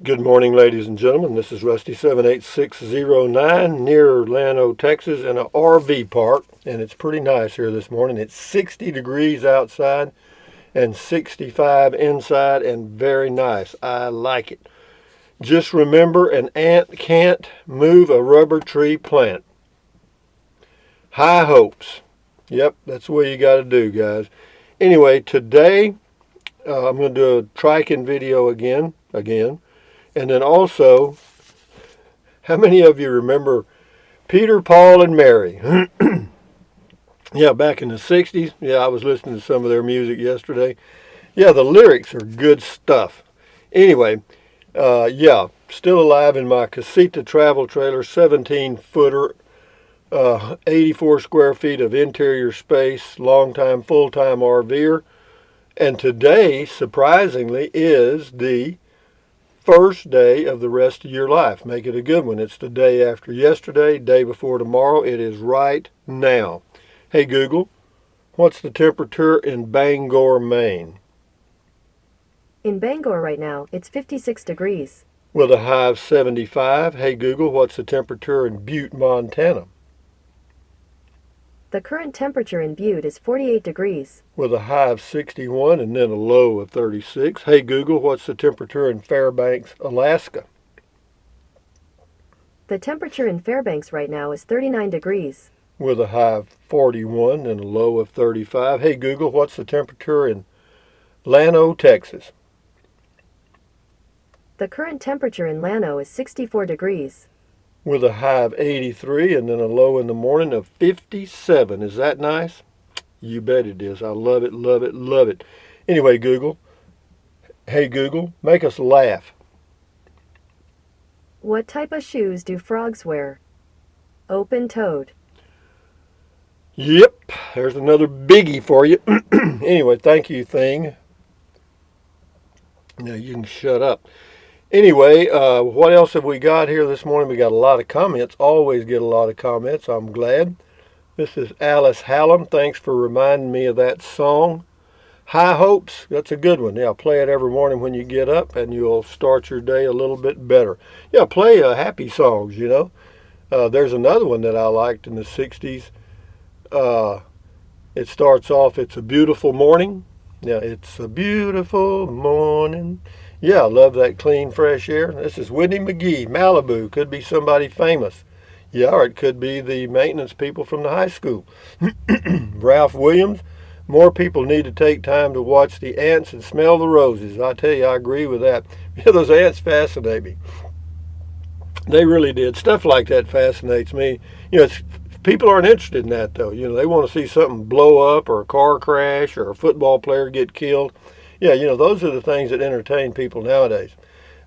Good morning, ladies and gentlemen. This is Rusty 78609 near Llano, Texas, in an RV park, and it's pretty nice here this morning. It's 60 degrees outside and 65 inside, and very nice. I like it. Just remember, an ant can't move a rubber tree plant. High hopes. Yep, that's the way you got to do, guys. Anyway, today I'm going to do a trichine video again. And then also, how many of you remember Peter, Paul, and Mary? Yeah, back in the 60s. Yeah, I was listening to some of their music yesterday. Yeah, the lyrics are good stuff. Anyway, yeah, still alive in my casita travel trailer, 17-footer, 84 square feet of interior space, long-time, full-time RVer. And today, surprisingly, is the first day of the rest of your life. Make it a good one. It's the day after yesterday, day before tomorrow. It is right now. Hey Google, what's the temperature in Bangor, Maine? In Bangor right now, it's 56 degrees. With a high of 75. Hey Google, what's the temperature in Butte, Montana? The current temperature in Butte is 48 degrees. With a high of 61 and then a low of 36. Hey Google, what's the temperature in Fairbanks, Alaska? The temperature in Fairbanks right now is 39 degrees. With a high of 41 and a low of 35. Hey Google, what's the temperature in Llano, Texas? The current temperature in Llano is 64 degrees. With a high of 83 and then a low in the morning of 57. Is that nice? You bet it is. I love it, love it, love it. Anyway, Google. Hey Google, make us laugh. What type of shoes do frogs wear? Open-toed. Yep, there's another biggie for you. Anyway, thank you, thing. Now you can shut up. Anyway, what else have we got here this morning? We got a lot of comments. Always get a lot of comments. I'm glad. This is Alice Hallam. Thanks for reminding me of that song. High Hopes. That's a good one. Yeah, play it every morning when you get up and you'll start your day a little bit better. Yeah, play happy songs, you know. There's another one that I liked in the 60s. It starts off, it's a beautiful morning. Yeah, it's a beautiful morning. Yeah, I love that clean, fresh air. This is Whitney McGee, Malibu. Could be somebody famous. Yeah, or it could be the maintenance people from the high school. Ralph Williams, more people need to take time to watch the ants and smell the roses. I tell you, I agree with that. Yeah, those ants fascinate me. They really did. Stuff like that fascinates me. You know, people aren't interested in that, though. You know, they want to see something blow up or a car crash or a football player get killed. Yeah, you know, those are the things that entertain people nowadays.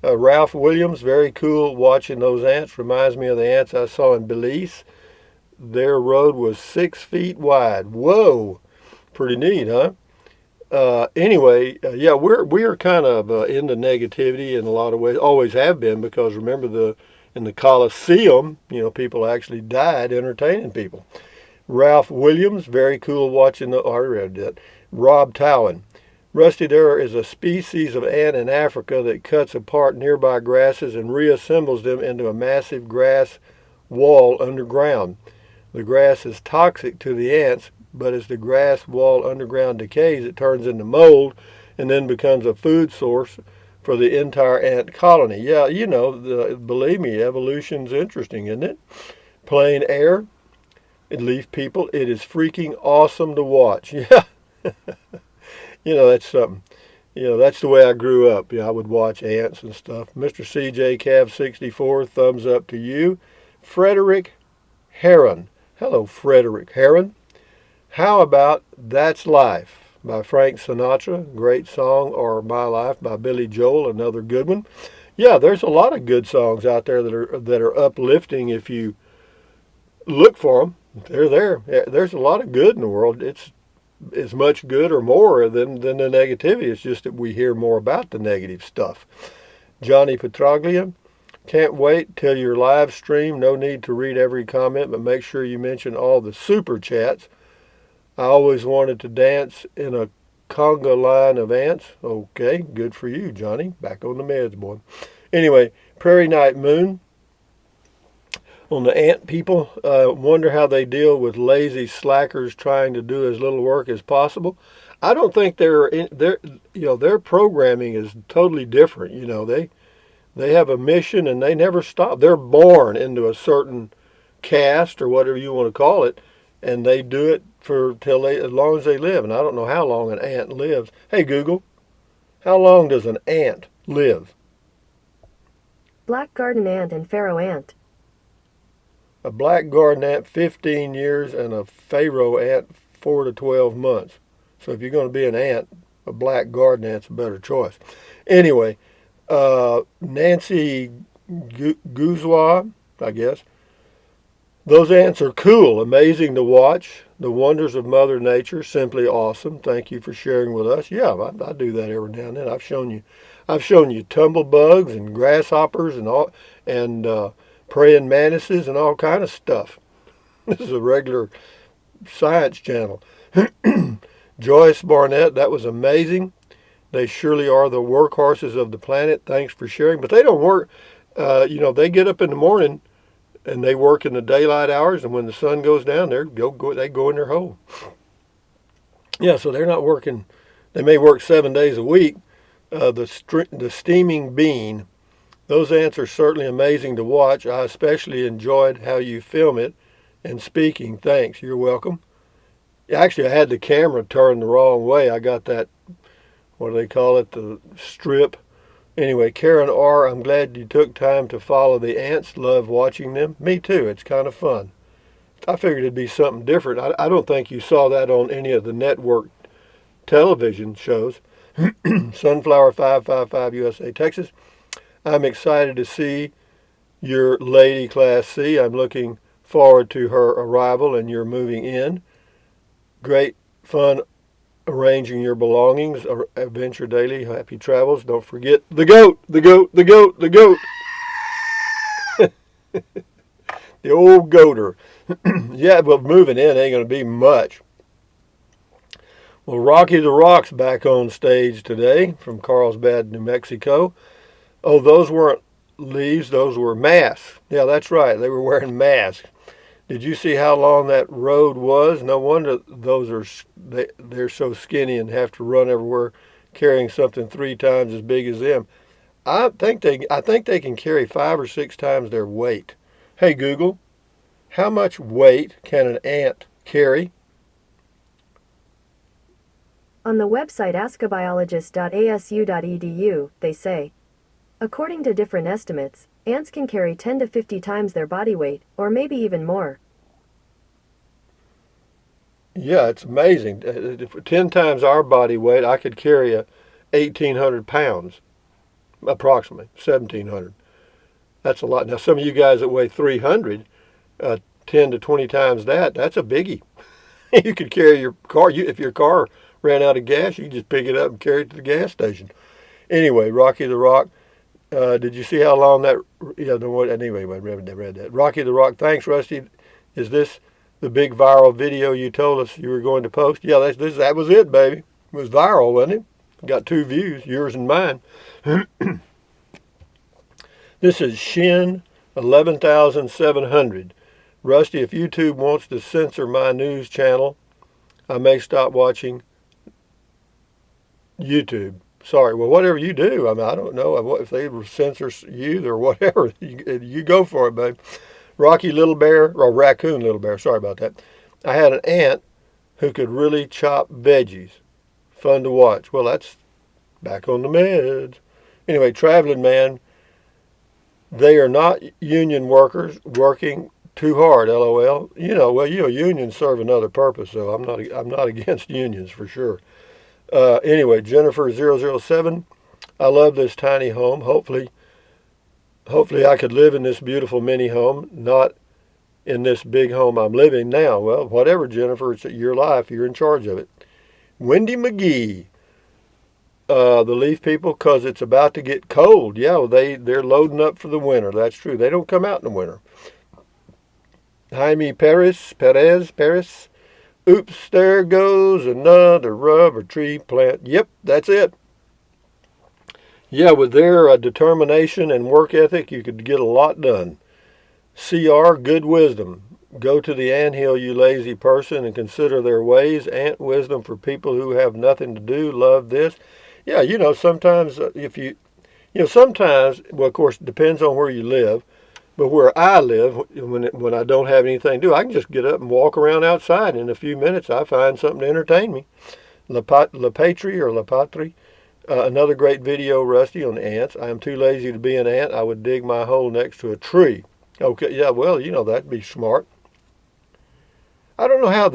Ralph Williams, very cool watching those ants. Reminds me of the ants I saw in Belize. Their road was 6 feet wide. Whoa, pretty neat, huh? Anyway, yeah, we are kind of into negativity in a lot of ways. Always have been, because remember in the Coliseum, you know, people actually died entertaining people. Ralph Williams, very cool watching the. I read that. Rob Towan. Rusty, there is a species of ant in Africa that cuts apart nearby grasses and reassembles them into a massive grass wall underground. The grass is toxic to the ants, but as the grass wall underground decays, it turns into mold and then becomes a food source for the entire ant colony. Yeah, you know, believe me, evolution's interesting, isn't it? Plain air, leaf people, it is freaking awesome to watch. Yeah. You know, that's something. You know, that's the way I grew up. Yeah, I would watch ants and stuff. Mr. CJ Cav 64, thumbs up to you. Frederick Heron. Hello, Frederick Heron. How about That's Life by Frank Sinatra, great song, or My Life by Billy Joel, another good one. Yeah, there's a lot of good songs out there that are uplifting if you look for them. They're there. There's a lot of good in the world. It's as much good or more than the negativity. It's just that we hear more about the negative stuff. Johnny Petraglia, can't wait till your live stream. No need to read every comment, but make sure you mention all the super chats. I always wanted to dance in a conga line of ants. Okay, good for you, Johnny. Back on the meds, boy. Anyway, prairie night moon. On the ant people, wonder how they deal with lazy slackers trying to do as little work as possible. I don't think their programming is totally different. They have a mission and they never stop. They're born into a certain caste or whatever you want to call it, and they do it for till they as long as they live. And I don't know how long an ant lives. Hey Google, how long does an ant live? Black garden ant and pharaoh ant. A black garden ant 15 years and a pharaoh ant 4 to 12 months. So if you're going to be an ant, a black garden ant's a better choice. Anyway, Nancy Guzwa, I guess. Those ants are cool, amazing to watch. The wonders of Mother Nature, simply awesome. Thank you for sharing with us. Yeah, I do that every now and then. I've shown you tumblebugs and grasshoppers and praying mantises and all kind of stuff. This is a regular science channel. Joyce Barnett, that was amazing. They surely are the workhorses of the planet. Thanks for sharing. But they don't work. They get up in the morning and they work in the daylight hours, and when the sun goes down, they go in their hole. Yeah, so they're not working. They may work 7 days a week. The steaming bean. Those ants are certainly amazing to watch. I especially enjoyed how you film it and speaking. Thanks. You're welcome. Actually, I had the camera turned the wrong way. I got that, what do they call it, the strip. Anyway, Karen R., I'm glad you took time to follow the ants. Love watching them. Me too. It's kind of fun. I figured it'd be something different. I don't think you saw that on any of the network television shows. Sunflower 555 USA, Texas. I'm excited to see your lady Class C. I'm looking forward to her arrival and your moving in. Great fun arranging your belongings. Adventure Daily. Happy travels. Don't forget the goat, the goat, the goat, the goat. The old goater. Yeah, but moving in ain't going to be much. Well, Rocky the Rock's back on stage today from Carlsbad, New Mexico. Oh, those weren't leaves, those were masks. Yeah, that's right. They were wearing masks. Did you see how long that road was? No wonder they're so skinny and have to run everywhere carrying something 3 times as big as them. I think they can carry 5 or 6 times their weight. Hey Google, how much weight can an ant carry? On the website askabiologist.asu.edu, they say, according to different estimates, ants can carry 10 to 50 times their body weight, or maybe even more. Yeah, it's amazing. 10 times our body weight, I could carry 1,800 pounds, approximately 1,700. That's a lot. Now, some of you guys that weigh 300, 10 to 20 times that's a biggie. You could carry your car. If your car ran out of gas, you could just pick it up and carry it to the gas station. Anyway, Rocky the Rock. Did you see how long that? Yeah, anyway, I read that. Rocky the Rock. Thanks, Rusty. Is this the big viral video you told us you were going to post? Yeah, that was it, baby. It was viral, wasn't it? Got 2 views, yours and mine. This is Shin 11,700. Rusty, if YouTube wants to censor my news channel, I may stop watching YouTube. Sorry. Well, whatever you do. I mean, I don't know if they censor you or whatever. You go for it, babe. Rocky Little Bear, or Raccoon Little Bear. Sorry about that. I had an aunt who could really chop veggies. Fun to watch. Well, that's back on the meds. Anyway, Traveling Man. They are not union workers working too hard. LOL. Unions serve another purpose, so I'm not against unions for sure. Anyway, Jennifer 007. I love this tiny home. Hopefully I could live in this beautiful mini home, not in this big home I'm living now. Well, whatever, Jennifer, it's your life. You're in charge of it. Wendy McGee. The leaf people, because it's about to get cold. Yeah, they're loading up for the winter. That's true. They don't come out in the winter. Jaime Perez. Oops, there goes another rubber tree plant. Yep, that's it. Yeah, with their determination and work ethic, you could get a lot done. CR, good wisdom. Go to the anthill, you lazy person, and consider their ways. Ant wisdom for people who have nothing to do. Love this. Yeah, sometimes if sometimes, well, of course, it depends on where you live. But where I live, when I don't have anything to do, I can just get up and walk around outside. In a few minutes, I find something to entertain me. Lepatry or Lepatry. Another great video, Rusty, on ants. I am too lazy to be an ant. I would dig my hole next to a tree. Okay, yeah, well, that'd be smart. I don't know how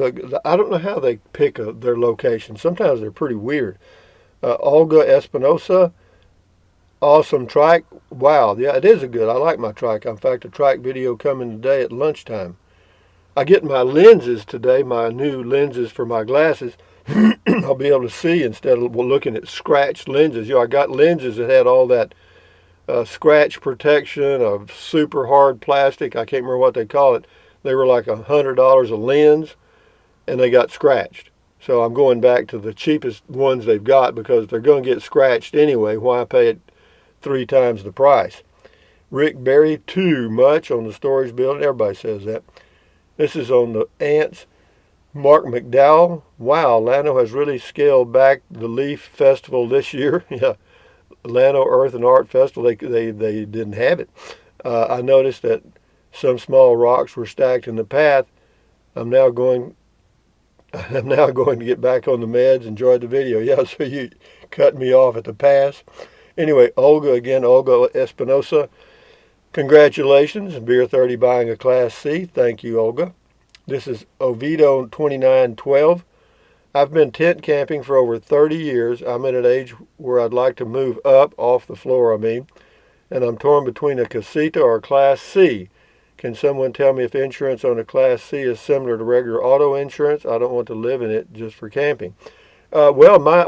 I don't know how they pick their location. Sometimes they're pretty weird. Olga Espinosa, awesome trike. Wow, yeah, it is a good. I like my trike. In fact, a trike video coming today at lunchtime. I get my lenses today, my new lenses for my glasses. I'll be able to see instead of looking at scratched lenses. I got lenses that had all that scratch protection of super hard plastic. I can't remember what they call it. They were like $100 a lens, and they got scratched. So I'm going back to the cheapest ones they've got because they're going to get scratched anyway. Why pay it 3 times the price? Rick Berry, too much on the storage building. Everybody says that. This is on the ants. Mark McDowell. Wow, Llano has really scaled back the Leaf Festival this year. Yeah, Llano Earth and Art Festival, they didn't have it. I noticed that some small rocks were stacked in the path. I'm now going to get back on the meds. Enjoyed the video. Yeah, so you cut me off at the pass. Anyway, Olga Espinosa. Congratulations, Beer 30 buying a Class C. Thank you, Olga. This is Oviedo 2912. I've been tent camping for over 30 years. I'm at an age where I'd like to move up, off the floor, and I'm torn between a casita or a Class C. Can someone tell me if insurance on a Class C is similar to regular auto insurance? I don't want to live in it just for camping. Well, my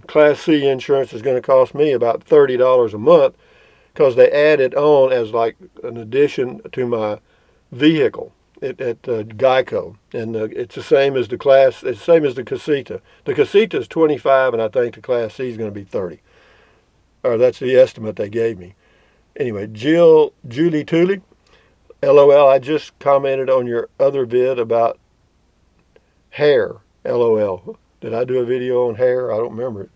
Class C insurance is going to cost me about $30 a month because they add it on as like an addition to my vehicle at Geico, and it's the same as it's the same as the casita. The casita is 25, and I think the Class C is going to be 30. Or that's the estimate they gave me. Anyway, Julie Tooley, LOL. I just commented on your other vid about hair. LOL. Did I do a video on hair? I don't remember it.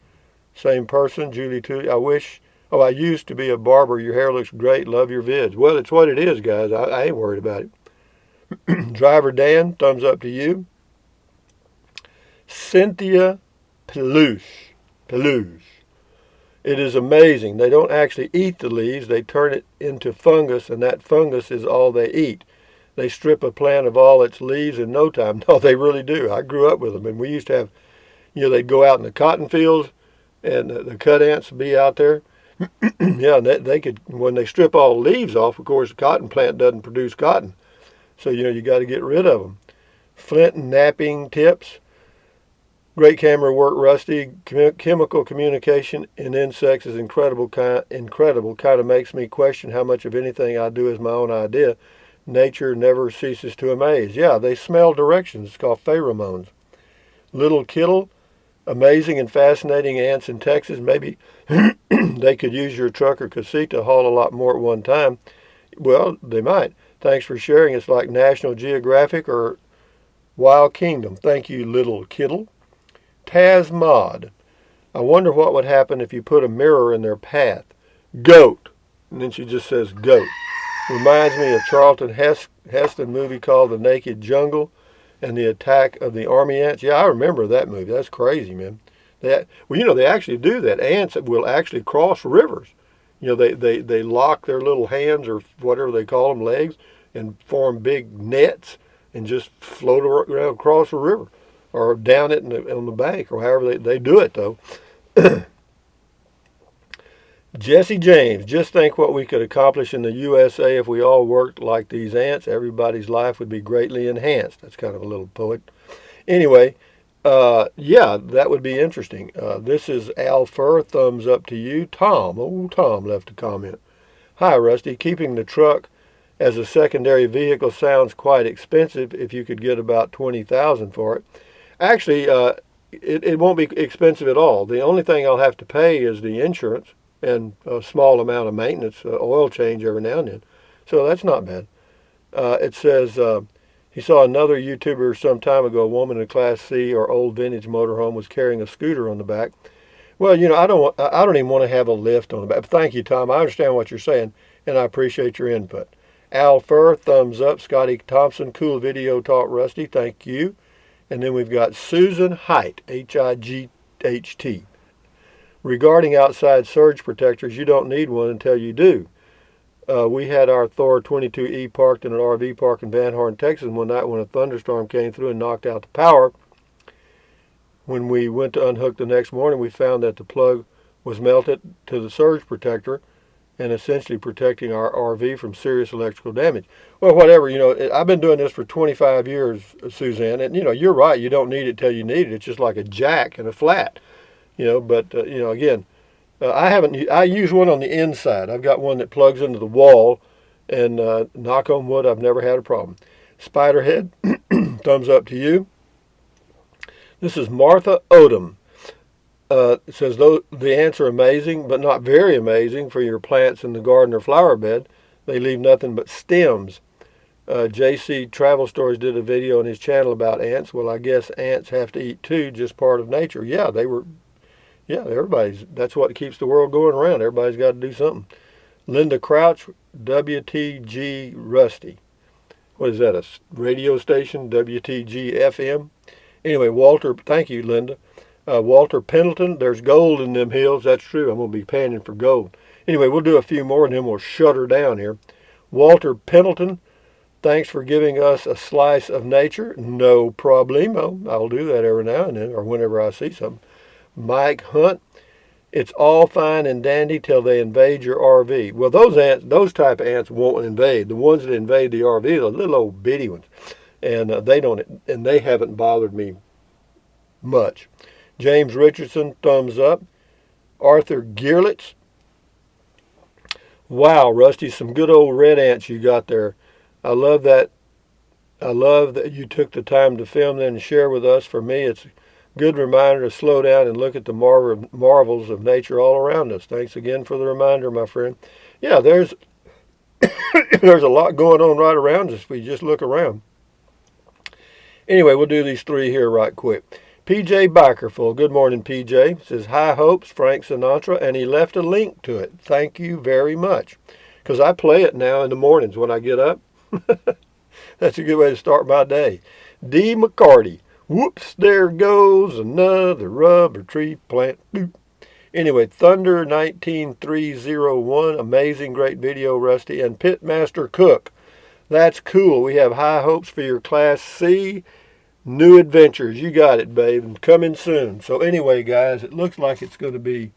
Same person, Julie Tooley. I used to be a barber. Your hair looks great. Love your vids. Well, it's what it is, guys. I ain't worried about it. Driver Dan, thumbs up to you. Cynthia Peluche. It is amazing. They don't actually eat the leaves. They turn it into fungus, and that fungus is all they eat. They strip a plant of all its leaves in no time. No, they really do. I grew up with them, and we used to have, they'd go out in the cotton fields, and the cut ants would be out there. Yeah, and they could, when they strip all the leaves off, of course, the cotton plant doesn't produce cotton. So, you got to get rid of them. Flint and napping tips. Great camera work, Rusty. Chemical communication in insects is incredible. Kind of makes me question how much of anything I do is my own idea. Nature never ceases to amaze. Yeah, they smell directions. It's called pheromones. Little Kittle. Amazing and fascinating ants in Texas. Maybe they could use your truck or casita to haul a lot more at one time. Well, they might. Thanks for sharing. It's like National Geographic or Wild Kingdom. Thank you, Little Kittle. Taz Mod. I wonder what would happen if you put a mirror in their path. Goat. And then she just says goat. Reminds me of Charlton Heston movie called The Naked Jungle and the Attack of the Army Ants. Yeah, I remember that movie. That's crazy, man. They actually do that. Ants will actually cross rivers. They lock their little hands or whatever they call them, legs, and form big nets and just float around across the river or down it on the bank or however they do it, though. Jesse James, just think what we could accomplish in the USA if we all worked like these ants. Everybody's life would be greatly enhanced. That's kind of a little poet. Anyway, yeah, that would be interesting. This is Al Fur, thumbs up to you. Tom left a comment. Hi, Rusty. Keeping the truck as a secondary vehicle sounds quite expensive if you could get about 20,000 for it. Actually, it won't be expensive at all. The only thing I'll have to pay is the insurance and a small amount of maintenance, oil change every now and then. So that's not bad. It says he saw another YouTuber some time ago. A woman in a Class C or old vintage motorhome was carrying a scooter on the back. Well, I don't even want to have a lift on the back. Thank you, Tom. I understand what you're saying, and I appreciate your input. Al Fur, thumbs up. Scotty Thompson, cool video, taught Rusty. Thank you. And then we've got Susan Height, Hight. Regarding outside surge protectors, you don't need one until you do. We had our Thor 22E parked in an RV park in Van Horn, Texas one night when a thunderstorm came through and knocked out the power. When we went to unhook the next morning, we found that the plug was melted to the surge protector and essentially protecting our RV from serious electrical damage. Well, whatever, I've been doing this for 25 years, Suzanne, and, you're right, you don't need it till you need it. It's just like a jack and a flat, but, again, I use one on the inside. I've got one that plugs into the wall, and knock on wood, I've never had a problem. Spiderhead, thumbs up to you. This is Martha Odom. It says, though the ants are amazing, but not very amazing for your plants in the garden or flower bed. They leave nothing but stems. JC Travel Stories did a video on his channel about ants. Well, I guess ants have to eat too, just part of nature. Yeah, that's what keeps the world going around. Everybody's got to do something. Linda Crouch, WTG Rusty. What is that, a radio station? WTG FM? Anyway, Walter, thank you, Linda. Walter Pendleton, there's gold in them hills. That's true. I'm going to be panning for gold. Anyway, we'll do a few more and then we'll shut her down here. Walter Pendleton, thanks for giving us a slice of nature. No problemo. I'll do that every now and then or whenever I see something. Mike Hunt, it's all fine and dandy till they invade your RV. Well, those type of ants won't invade. The ones that invade the RV are the little old bitty ones. And they haven't bothered me much. James Richardson, thumbs up. Arthur Gearlitz. Wow, Rusty, some good old red ants you got there. I love that you took the time to film them and share with us. For me, it's a good reminder to slow down and look at the marvels of nature all around us. Thanks again for the reminder, my friend. Yeah, there's there's a lot going on right around us if we just look around. Anyway, we'll do these three here right quick. PJ Bikerful, good morning, PJ. Says, high hopes, Frank Sinatra, and he left a link to it. Thank you very much. Because I play it now in the mornings when I get up. That's a good way to start my day. D. McCarty, whoops, there goes another rubber tree plant. Boop. Anyway, Thunder 19301, amazing, great video, Rusty. And Pitmaster Cook, that's cool. We have high hopes for your Class C. New adventures. You got it, babe. And coming soon. So anyway, guys, it looks like it's going to be,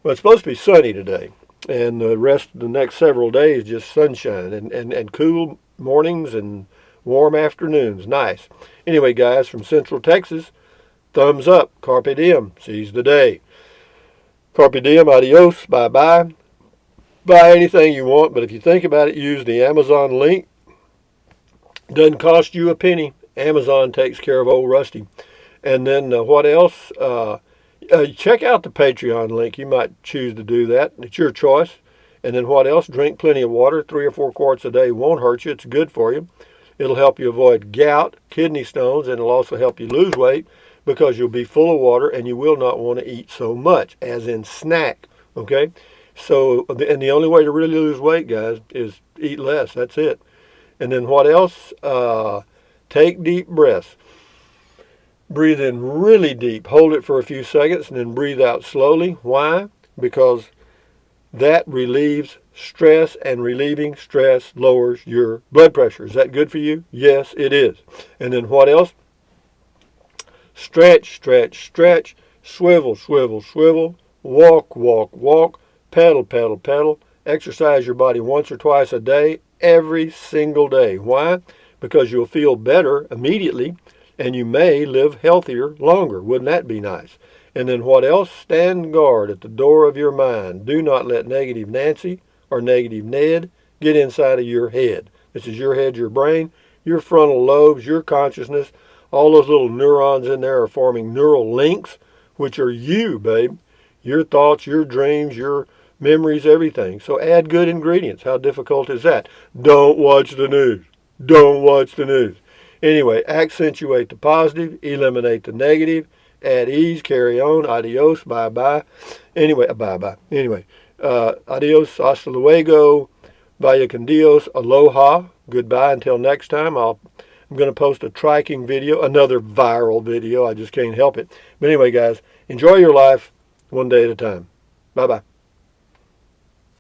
well, it's supposed to be sunny today. And the rest of the next several days, just sunshine and cool mornings and warm afternoons. Nice. Anyway, guys, from Central Texas, thumbs up. Carpe diem. Seize the day. Carpe diem. Adios. Bye-bye. Buy anything you want, but if you think about it, use the Amazon link. Doesn't cost you a penny. Amazon takes care of old Rusty. And then what else? Check out the Patreon link. You might choose to do that. It's your choice. And then what else? Drink plenty of water. 3 or 4 quarts a day won't hurt you. It's good for you. It'll help you avoid gout, kidney stones, and it'll also help you lose weight because you'll be full of water and you will not want to eat so much, as in snack. Okay? So, and the only way to really lose weight, guys, is eat less. That's it. And then what else? Take deep breaths. Breathe in really deep. Hold it for a few seconds and then breathe out slowly. Why? Because that relieves stress, and relieving stress lowers your blood pressure. Is that good for you? Yes, it is. And then what else? Stretch, stretch, stretch. Swivel, swivel, swivel. Walk, walk, walk. Pedal, pedal, pedal. Exercise your body once or twice a day, every single day. Why? Because you'll feel better immediately and you may live healthier longer. Wouldn't that be nice? And then what else? Stand guard at the door of your mind. Do not let negative Nancy or negative Ned get inside of your head. This is your head, your brain, your frontal lobes, your consciousness. All those little neurons in there are forming neural links, which are you, babe. Your thoughts, your dreams, your memories, everything. So add good ingredients. How difficult is that? Don't watch the news. Don't watch the news. Anyway, accentuate the positive, eliminate the negative, add ease, carry on, adios, bye-bye. Anyway, bye-bye. Anyway, adios, hasta luego, vaya con Dios, aloha, goodbye until next time. I'm going to post a triking video, another viral video. I just can't help it. But anyway, guys, enjoy your life one day at a time. Bye-bye.